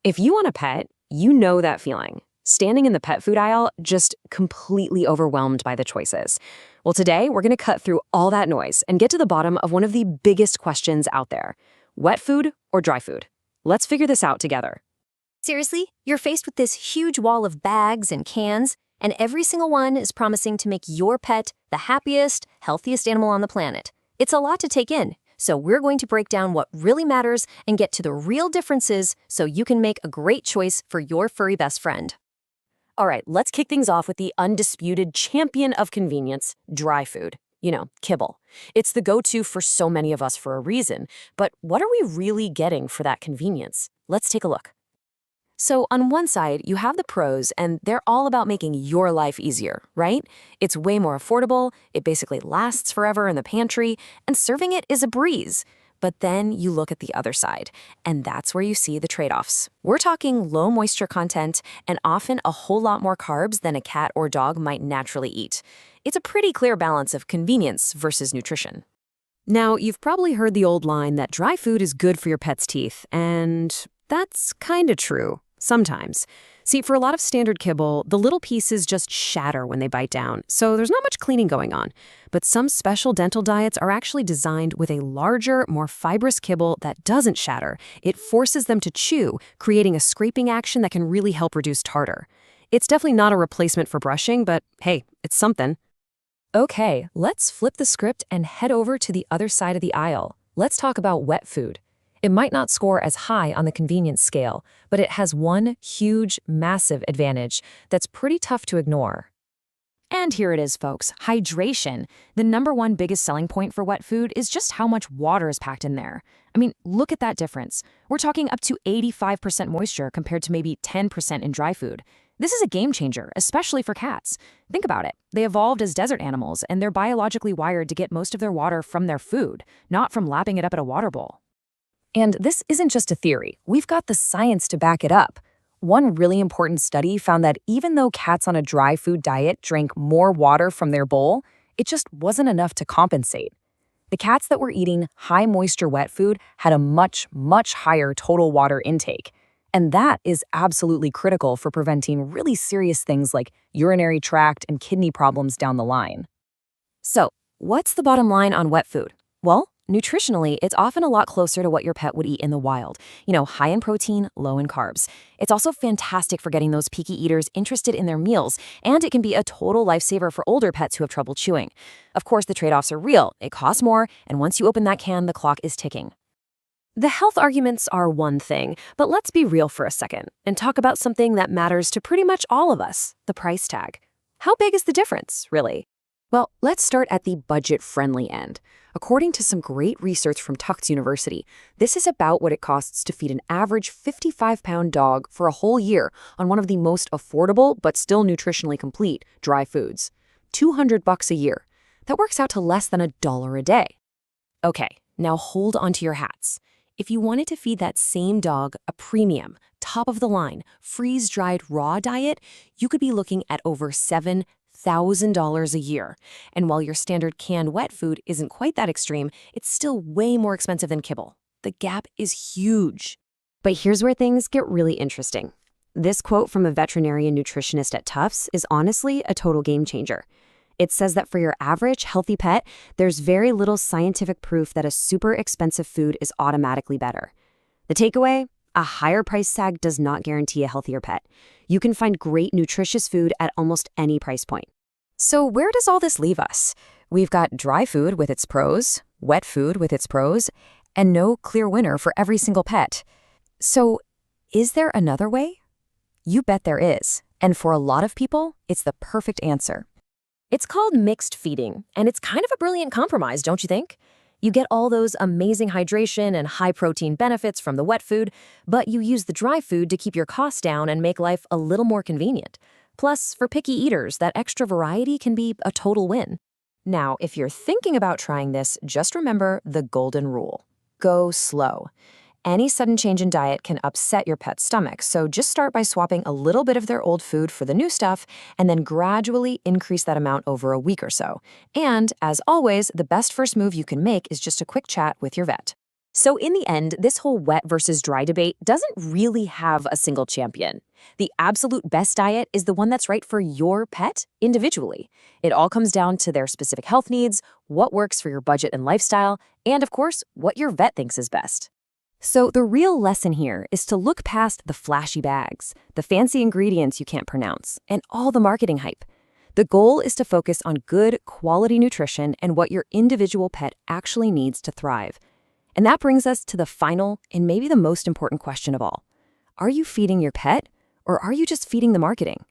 If you want a pet, you know that feeling. Standing in the pet food aisle, just completely overwhelmed by the choices. Well, today we're going to cut through all that noise and get to the bottom of one of the biggest questions out there. Wet food or dry food? Let's figure this out together. Seriously, you're faced with this huge wall of bags and cans, and every single one is promising to make your pet the happiest, healthiest animal on the planet. It's a lot to take in, so we're going to break down what really matters and get to the real differences so you can make a great choice for your furry best friend. All right, let's kick things off with the undisputed champion of convenience, dry food. You know, Kibble. It's the go-to for so many of us for a reason, but what are we really getting for that convenience? Let's take a look. So on one side, you have the pros, and they're all about making your life easier, right? It's way more affordable, it basically lasts forever in the pantry, and serving it is a breeze. But then you look at the other side, and that's where you see the trade-offs. We're talking low moisture content and often a whole lot more carbs than a cat or dog might naturally eat. It's a pretty clear balance of convenience versus nutrition. Now, you've probably heard the old line that dry food is good for your pet's teeth, and that's kinda true. Sometimes. See, for a lot of standard kibble, the little pieces just shatter when they bite down, so there's not much cleaning going on. But some special dental diets are actually designed with a larger, more fibrous kibble that doesn't shatter. It forces them to chew, creating a scraping action that can really help reduce tartar. It's definitely not a replacement for brushing, but hey, it's something. Okay, let's flip the script and head over to the other side of the aisle. Let's talk about wet food. It might not score as high on the convenience scale, but it has one huge, massive advantage that's pretty tough to ignore. And here it is, folks, hydration. The #1 biggest selling point for wet food is just how much water is packed in there. I mean, look at that difference. We're talking up to 85% moisture compared to maybe 10% in dry food. This is a game changer, especially for cats. Think about it. They evolved as desert animals, and they're biologically wired to get most of their water from their food, not from lapping it up at a water bowl. And this isn't just a theory. We've got the science to back it up. One really important study found that even though cats on a dry food diet drank more water from their bowl, it just wasn't enough to compensate. The cats that were eating high-moisture wet food had a much, much higher total water intake. And that is absolutely critical for preventing really serious things like urinary tract and kidney problems down the line. So, what's the bottom line on wet food? Well, nutritionally, it's often a lot closer to what your pet would eat in the wild. You know, high in protein, low in carbs. It's also fantastic for getting those picky eaters interested in their meals, and it can be a total lifesaver for older pets who have trouble chewing. Of course, the trade-offs are real. It costs more, and once you open that can, the clock is ticking. The health arguments are one thing, but let's be real for a second and talk about something that matters to pretty much all of us, the price tag. How big is the difference, really? Well, let's start at the budget-friendly end. According to some great research from Tufts University, this is about what it costs to feed an average 55-pound dog for a whole year on one of the most affordable but still nutritionally complete dry foods. $200 a year. That works out to less than $1 a day. Okay, now hold on to your hats. If you wanted to feed that same dog a premium, top-of-the-line, freeze-dried raw diet, you could be looking at over $7,000 a year. And while your standard canned wet food isn't quite that extreme, it's still way more expensive than kibble. The gap is huge. But here's where things get really interesting. This quote from a veterinarian nutritionist at Tufts is honestly a total game changer. It says that for your average healthy pet, there's very little scientific proof that a super expensive food is automatically better. The takeaway? A higher price tag does not guarantee a healthier pet. You can find great nutritious food at almost any price point. So where does all this leave us? We've got dry food with its pros, wet food with its pros, and no clear winner for every single pet. So is there another way? You bet there is. And for a lot of people, it's the perfect answer. It's called mixed feeding, and it's kind of a brilliant compromise, don't you think? You get all those amazing hydration and high-protein benefits from the wet food, but you use the dry food to keep your costs down and make life a little more convenient. Plus, for picky eaters, that extra variety can be a total win. Now, if you're thinking about trying this, just remember the golden rule. Go slow. Any sudden change in diet can upset your pet's stomach, so just start by swapping a little bit of their old food for the new stuff, and then gradually increase that amount over a week or so. And, as always, the best first move you can make is just a quick chat with your vet. So, in the end, this whole wet versus dry debate doesn't really have a single champion. The absolute best diet is the one that's right for your pet individually. It all comes down to their specific health needs, what works for your budget and lifestyle, and of course, what your vet thinks is best. So, the real lesson here is to look past the flashy bags, the fancy ingredients you can't pronounce, and all the marketing hype. The goal is to focus on good, quality nutrition and what your individual pet actually needs to thrive. And that brings us to the final and maybe the most important question of all. Are you feeding your pet, or are you just feeding the marketing?